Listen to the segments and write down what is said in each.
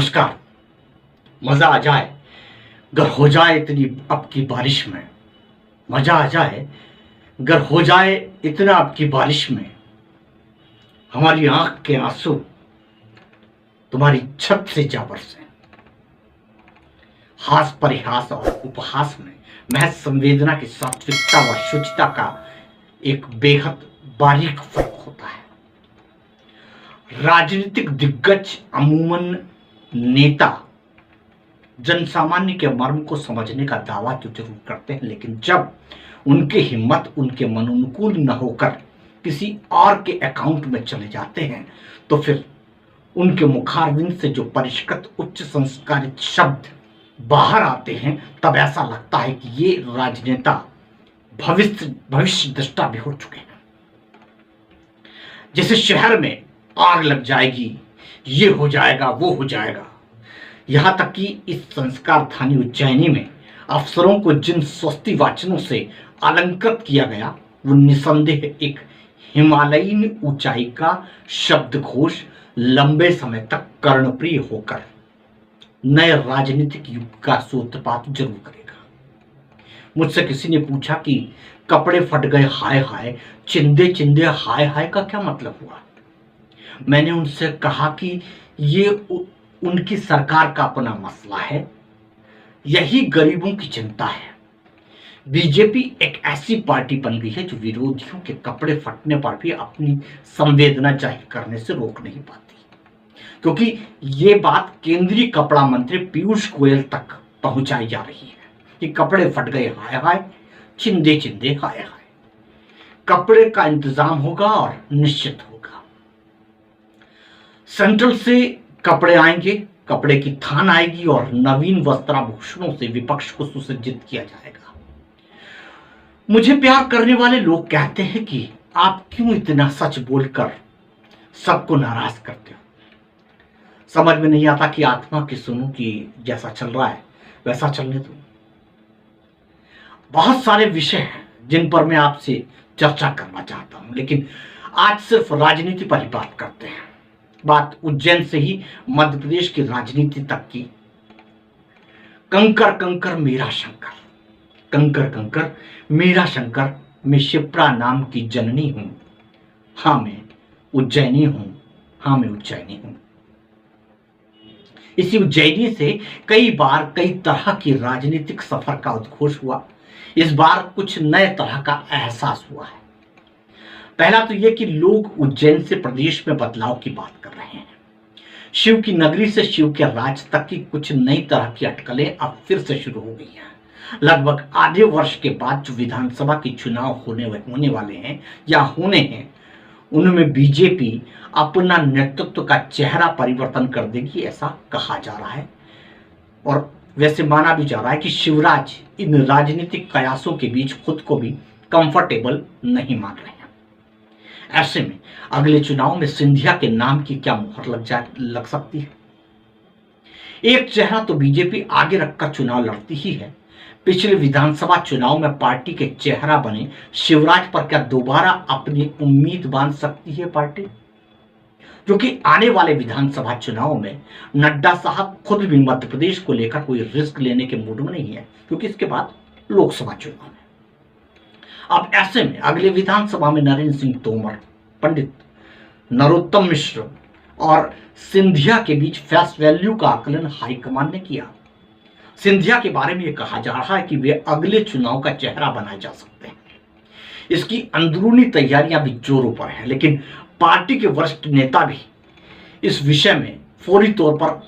नमस्कार। मजा आ जाए अगर हो जाए इतनी अब की बारिश में। मजा आ जाए अगर हो जाए इतना अब की बारिश में। हमारी आंख के आंसू तुम्हारी छत से जा बरसे। हास परिहास और उपहास में महज संवेदना की सात्विकता व शुचिता का एक बेहद बारीक फर्क होता है। राजनीतिक दिग्गज अमूमन नेता जनसामान्य के मर्म को समझने का दावा तो जरूर करते हैं, लेकिन जब उनकी हिम्मत उनके मनोनुकूल न होकर किसी और के अकाउंट में चले जाते हैं तो फिर उनके मुखारविंद से जो परिष्कृत उच्च संस्कारित शब्द बाहर आते हैं तब ऐसा लगता है कि ये राजनेता भविष्य दृष्टा भी हो चुके हैं। जैसे शहर में आग लग जाएगी, ये हो जाएगा, वो हो जाएगा। यहां तक कि इस संस्कार थानी उज्जैनी में अफसरों को जिन स्वस्ति वाचनों से अलंकृत किया गया वो निसंदेह एक हिमालयीन ऊंचाई का शब्दघोष लंबे समय तक कर्णप्रिय होकर नए राजनीतिक युग का सूत्रपात जरूर करेगा। मुझसे किसी ने पूछा कि कपड़े फट गए हाय हाय, चिंदे चिंदे हाय हाय का क्या मतलब हुआ। मैंने उनसे कहा कि ये उनकी सरकार का अपना मसला है, यही गरीबों की चिंता है। बीजेपी एक ऐसी पार्टी बन गई है जो विरोधियों के कपड़े फटने पर भी अपनी संवेदना जाहिर करने से रोक नहीं पाती, क्योंकि ये बात केंद्रीय कपड़ा मंत्री पीयूष गोयल तक पहुंचाई जा रही है कि कपड़े फट गए हाय हाय, चिंदे चिंदे हाय हाय। कपड़े का इंतजाम होगा और निश्चित होगा। सेंट्रल से कपड़े आएंगे, कपड़े की थान आएगी और नवीन वस्त्राभूषणों से विपक्ष को सुसज्जित किया जाएगा। मुझे प्यार करने वाले लोग कहते हैं कि आप क्यों इतना सच बोलकर सबको नाराज करते हो। समझ में नहीं आता कि आत्मा की सुनूं कि जैसा चल रहा है वैसा चलने दो। बहुत सारे विषय हैं जिन पर मैं आपसे चर्चा करना चाहता हूं, लेकिन आज सिर्फ राजनीति पर ही बात करते हैं। बात उज्जैन से ही मध्य प्रदेश की राजनीति तक की। कंकर कंकर मेरा शंकर, कंकर कंकर मेरा शंकर, मैं शिप्रा नाम की जननी हूं। हां मैं उज्जैनी हूं, हां मैं उज्जैनी हूं। इसी उज्जैनी से कई बार कई तरह की राजनीतिक सफर का उद्घोष हुआ। इस बार कुछ नए तरह का एहसास हुआ है। पहला तो यह कि लोग उज्जैन से प्रदेश में बदलाव की बात कर रहे हैं। शिव की नगरी से शिव के राज तक की कुछ नई तरह की अटकलें अब फिर से शुरू हो गई हैं। लगभग आधे वर्ष के बाद जो विधानसभा के चुनाव होने वाले हैं या होने हैं, उनमें बीजेपी अपना नेतृत्व का चेहरा परिवर्तन कर देगी, ऐसा कहा जा रहा है। और वैसे माना भी जा रहा है कि शिवराज इन राजनीतिक कयासों के बीच खुद को भी कंफर्टेबल नहीं मान रहे हैं। ऐसे में अगले चुनाव में सिंधिया के नाम की क्या मुहर लग सकती है। एक चेहरा तो बीजेपी आगे रखकर चुनाव लड़ती ही है। पिछले विधानसभा चुनाव में पार्टी के चेहरा बने शिवराज पर क्या दोबारा अपनी उम्मीद बांध सकती है पार्टी, जो कि आने वाले विधानसभा चुनाव में नड्डा साहब खुद भी मध्य प्रदेश को लेकर कोई रिस्क लेने के मूड में नहीं है, क्योंकि इसके बाद लोकसभा चुनाव है। अब ऐसे में अगले विधानसभा में नरेंद्र सिंह तोमर, पंडित नरोत्तम मिश्र और सिंधिया के बीच फेस वैल्यू का आकलन हाईकमान ने किया। सिंधिया के बारे में यह कहा जा रहा है कि वे अगले चुनाव का चेहरा बनाए जा सकते हैं। इसकी अंदरूनी तैयारियां भी जोरों पर हैं, लेकिन पार्टी के वरिष्ठ नेता भी इस विषय में फौरी तौर पर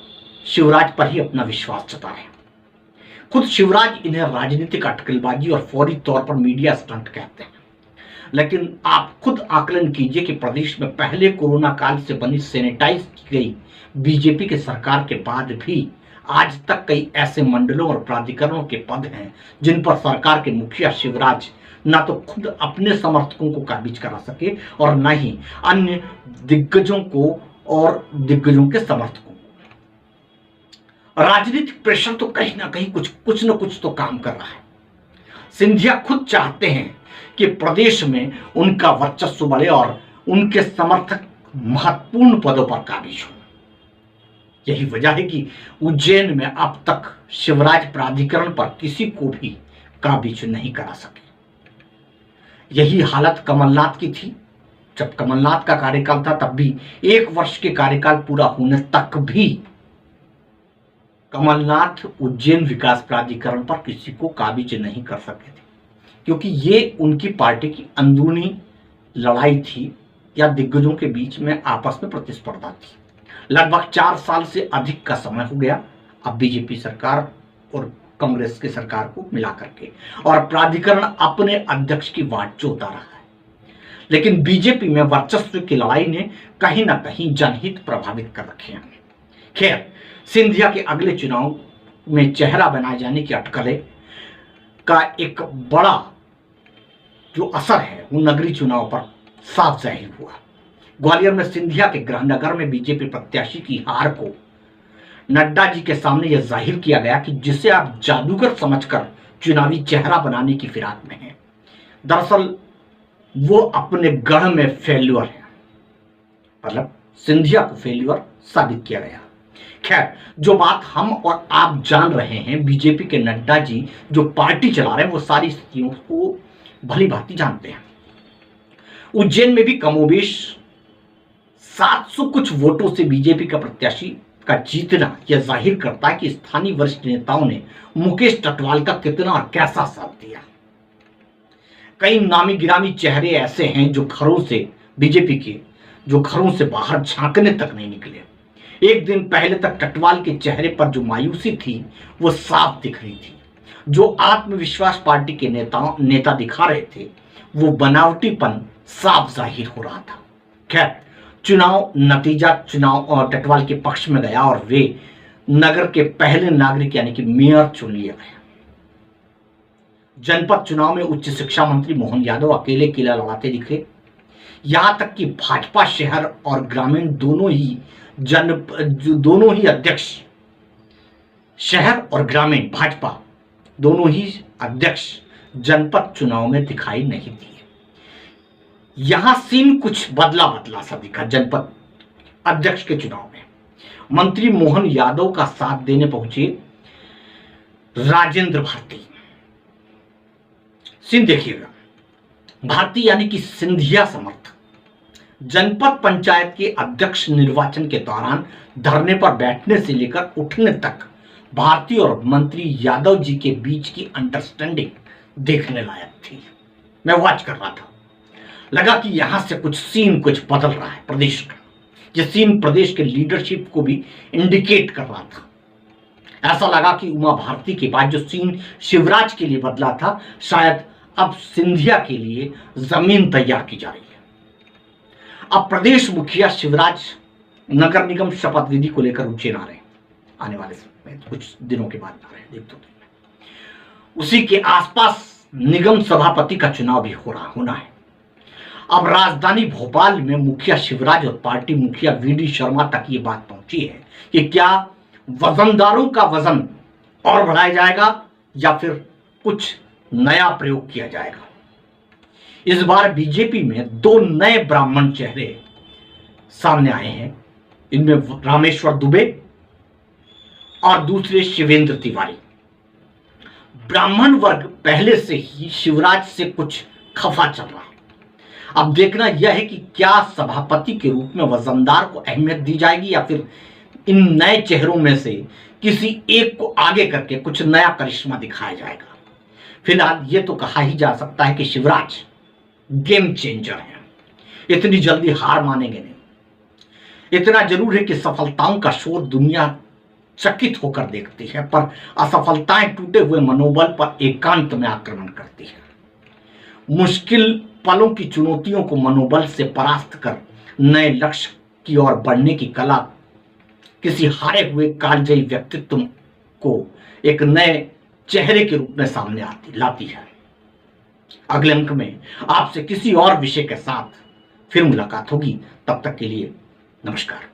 शिवराज पर ही अपना विश्वास जता रहे हैं। खुद शिवराज इन्हें राजनीतिक अटकलबाजी और फौरी तौर पर मीडिया स्टंट कहते हैं, लेकिन आप खुद आकलन कीजिए कि प्रदेश में पहले कोरोना काल से बनी सैनिटाइज की गई बीजेपी के सरकार के बाद भी आज तक कई ऐसे मंडलों और प्राधिकरणों के पद हैं जिन पर सरकार के मुखिया शिवराज ना तो खुद अपने समर्थकों को काबिज करा सके और न ही अन्य दिग्गजों को और दिग्गजों के समर्थकों को। राजनीतिक प्रेशर तो कहीं ना कहीं कुछ न कुछ तो काम कर रहा है। सिंधिया खुद चाहते हैं कि प्रदेश में उनका वर्चस्व बढ़े और उनके समर्थक महत्वपूर्ण पदों पर काबिज हो। यही वजह है कि उज्जैन में अब तक शिवराज प्राधिकरण पर किसी को भी काबिज नहीं करा सके। यही हालत कमलनाथ की थी। जब कमलनाथ का कार्यकाल था तब भी 1 वर्ष के कार्यकाल पूरा होने तक भी कमलनाथ उज्जैन विकास प्राधिकरण पर किसी को काबिज नहीं कर सके थे, क्योंकि ये उनकी पार्टी की अंदरूनी लड़ाई थी या दिग्गजों के बीच में आपस में प्रतिस्पर्धा थी। लगभग 4 साल से अधिक का समय हो गया अब बीजेपी सरकार और कांग्रेस की सरकार को मिला करके, और प्राधिकरण अपने अध्यक्ष की वाट जोता रहा है। लेकिन बीजेपी में वर्चस्व की लड़ाई ने कहीं ना कहीं जनहित प्रभावित कर रखे हैं। खैर, सिंधिया के अगले चुनाव में चेहरा बनाए जाने की अटकलें का एक बड़ा जो असर है वो नगरीय चुनाव पर साफ जाहिर हुआ। ग्वालियर में सिंधिया के गृहनगर में बीजेपी प्रत्याशी की हार को नड्डा जी के सामने यह जाहिर किया गया कि जिसे आप जादूगर समझकर चुनावी चेहरा बनाने की फिराक में हैं, दरअसल वो अपने गढ़ में फेल्यूर है। मतलब सिंधिया को फेल्यूर साबित किया गया। खैर, जो बात हम और आप जान रहे हैं, बीजेपी के नड्डा जी जो पार्टी चला रहे हैं वो सारी स्थितियों को भली भांति जानते हैं। उज्जैन में भी कमोबेश 700 कुछ वोटों से बीजेपी का प्रत्याशी का जीतना यह जाहिर करता है कि स्थानीय वरिष्ठ नेताओं ने मुकेश टटवाल का कितना और कैसा साथ दिया। कई नामी गिरामी चेहरे ऐसे हैं जो घरों से बीजेपी के जो घरों से बाहर झांकने तक नहीं निकले। एक दिन पहले तक टटवाल के चेहरे पर जो मायूसी थी वो साफ दिख रही थी। जो आत्मविश्वास पार्टी के नेता दिखा रहे थे वो बनावटीपन साफ जाहिर हो रहा था। खैर, चुनाव नतीजा चुनाव टटवाल के पक्ष में गया और वे नगर के पहले नागरिक यानी कि मेयर चुन लिए गए। जनपद चुनाव में उच्च शिक्षा मंत्री मोहन यादव अकेले किला लड़ाते दिखे। यहां तक कि भाजपा शहर और ग्रामीण दोनों ही अध्यक्ष, शहर और ग्रामीण भाजपा दोनों ही अध्यक्ष जनपद चुनाव में दिखाई नहीं दिए। यहां सीन कुछ बदला सा दिखा। जनपद अध्यक्ष के चुनाव में मंत्री मोहन यादव का साथ देने पहुंचे राजेंद्र भारती। सीन देखिएगा, भारती यानी कि सिंधिया समर्थक जनपद पंचायत के अध्यक्ष निर्वाचन के दौरान धरने पर बैठने से लेकर उठने तक भारती और मंत्री यादव जी के बीच की अंडरस्टैंडिंग देखने लायक थी। मैं वॉच कर रहा था, लगा कि यहां से कुछ बदल रहा है प्रदेश का। यह सीन प्रदेश के लीडरशिप को भी इंडिकेट कर रहा था। ऐसा लगा कि उमा भारती के बाद जो सीन शिवराज के लिए बदला था, शायद अब सिंधिया के लिए जमीन तैयार की जा रही है। अब प्रदेश मुखिया शिवराज नगर निगम शपथ विधि को लेकर उज्जैन आ रहे हैं। आने वाले समय कुछ दिनों के बाद आ रहे हैं, देख दो दिन में। उसी के आसपास निगम सभापति का चुनाव भी होना है। अब राजधानी भोपाल में मुखिया शिवराज और पार्टी मुखिया वीडी शर्मा तक ये बात पहुंची है कि क्या वजनदारों का वजन और बढ़ाया जाएगा या फिर कुछ नया प्रयोग किया जाएगा। इस बार बीजेपी में 2 नए ब्राह्मण चेहरे सामने आए हैं। इनमें रामेश्वर दुबे और दूसरे शिवेंद्र तिवारी। ब्राह्मण वर्ग पहले से ही शिवराज से कुछ खफा चल रहा है। अब देखना यह है कि क्या सभापति के रूप में वजनदार को अहमियत दी जाएगी या फिर इन नए चेहरों में से किसी एक को आगे करके कुछ नया करिश्मा दिखाया जाएगा। फिलहाल यह तो कहा ही जा सकता है कि शिवराज गेम चेंजर है, इतनी जल्दी हार मानेंगे नहीं। इतना जरूर है कि सफलताओं का शोर दुनिया चकित होकर देखती है, पर असफलताएं टूटे हुए मनोबल पर एकांत में आक्रमण करती है। मुश्किल पलों की चुनौतियों को मनोबल से परास्त कर नए लक्ष्य की ओर बढ़ने की कला किसी हारे हुए कालजयी व्यक्तित्व को एक नए चेहरे के रूप में सामने लाती है। अगले अंक में आपसे किसी और विषय के साथ फिर मुलाकात होगी। तब तक के लिए नमस्कार।